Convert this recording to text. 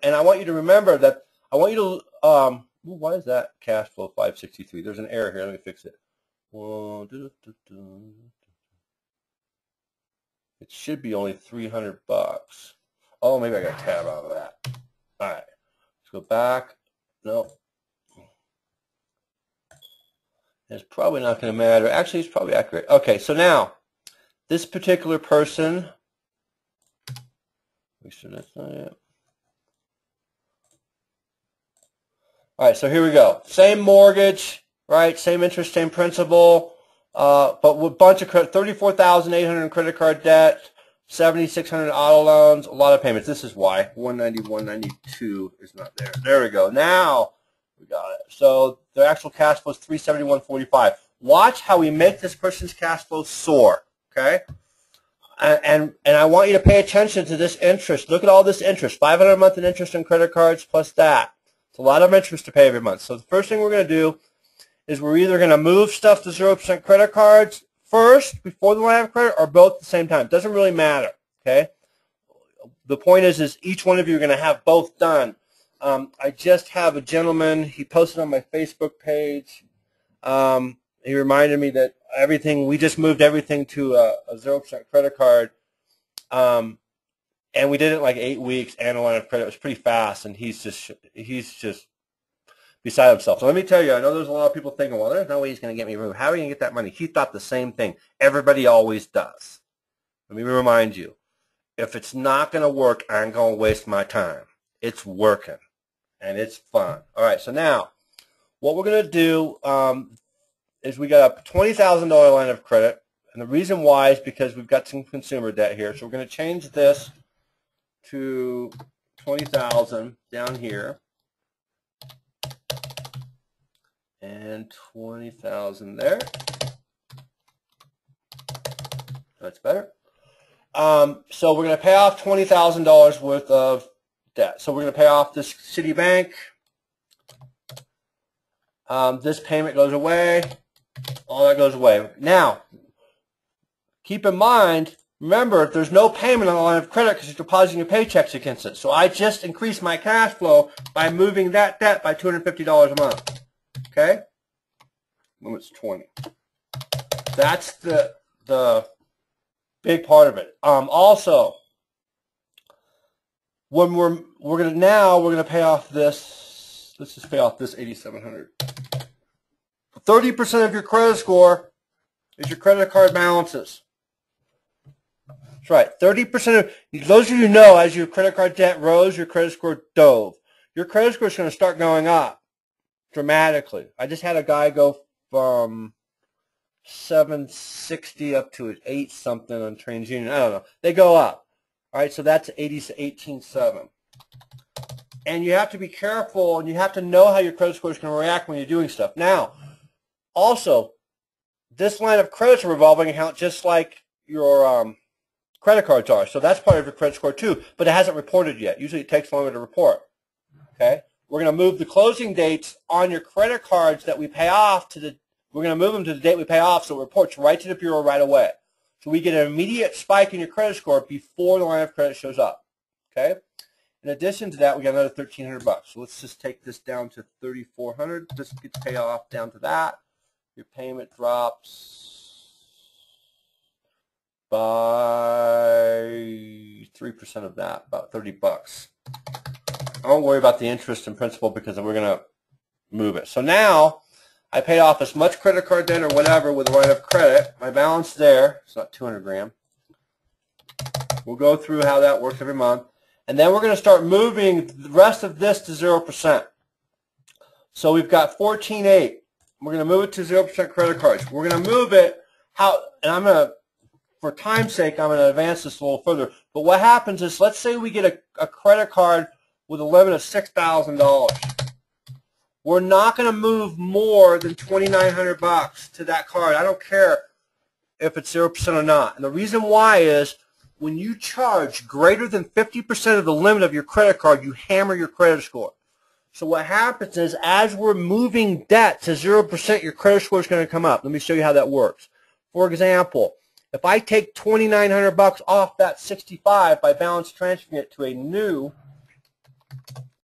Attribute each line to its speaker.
Speaker 1: And I want you to remember that I want you to, why is that cash flow 563? There's an error here. Let me fix it. It should be only 300 bucks. Oh, maybe I got a tab out of that. All right. Let's go back. No. It's probably not going to matter. Actually, it's probably accurate. Okay, so now, this particular person, make sure that's not it. All right, so here we go. Same mortgage, right? Same interest, same principal, but with a bunch of credit, $34,800 in credit card debt, $7,600 auto loans, a lot of payments. This is why 190, 192 is not there. There we go. Now we got it. So the actual cash flow is 371.45. Watch how we make this person's cash flow soar. Okay. And I want you to pay attention to this interest. Look at all this interest. $500 a month in interest on credit cards plus that. It's a lot of interest to pay every month. So the first thing we're going to do is we're either going to move stuff to 0% credit cards first before the line of credit or both at the same time. It doesn't really matter, okay? The point is each one of you are going to have both done. I just have a gentleman, he posted on my Facebook page. He reminded me that we just moved everything to a 0% credit card. And we did it in like 8 weeks, and a line of credit. It was pretty fast, and he's just beside himself. So let me tell you, I know there's a lot of people thinking, well, there's no way he's going to get me removed. How are you going to get that money? He thought the same thing. Everybody always does. Let me remind you, if it's not going to work, I ain't going to waste my time. It's working, and it's fun. All right, so now what we're going to do is we got a $20,000 line of credit, and the reason why is because we've got some consumer debt here. So we're going to change this to 20,000 down here, and 20,000 there. That's better. So we're going to pay off $20,000 worth of debt. So we're going to pay off this Citibank. This payment goes away. All that goes away. Now, keep in mind, remember, there's no payment on the line of credit because you're depositing your paychecks against it. So I just increased my cash flow by moving that debt by $250 a month. Okay? When it's 20. That's the big part of it. Also, when we're gonna pay off this. Let's just pay off this $8,700. 30% of your credit score is your credit card balances. That's right. 30% of those of you who know, as your credit card debt rose, your credit score dove. Your credit score is going to start going up dramatically. I just had a guy go from 760 up to 8 something on TransUnion. I don't know. They go up. All right, so that's 18.7. And you have to be careful, and you have to know how your credit score is going to react when you're doing stuff. Now, also, this line of credit is a revolving account just like your credit cards are. So that's part of your credit score too, but it hasn't reported yet. Usually it takes longer to report. Okay? We're going to move the closing dates on your credit cards that we pay off we're going to move them to the date we pay off so it reports right to the bureau right away. So we get an immediate spike in your credit score before the line of credit shows up. Okay? In addition to that, we got another $1,300 bucks. So let's just take this down to $3,400. This gets paid off down to that. Your payment drops by 3% of that, about 30 bucks. Don't worry about the interest and principal because we're going to move it. So now I paid off as much credit card debt or whatever with a line of credit. My balance there, it's not 200 grand. We'll go through how that works every month. And then we're going to start moving the rest of this to 0%. So we've got 14.8. We're going to move it to 0% credit cards. We're going to move it for time's sake, I'm going to advance this a little further. But what happens is, let's say we get a credit card with a limit of $6,000. We're not going to move more than $2,900 bucks to that card. I don't care if it's 0% or not. And the reason why is when you charge greater than 50% of the limit of your credit card, you hammer your credit score. So what happens is, as we're moving debt to 0%, your credit score is going to come up. Let me show you how that works. For example, if I take $2,900 bucks off that 65 by balance transferring it to a new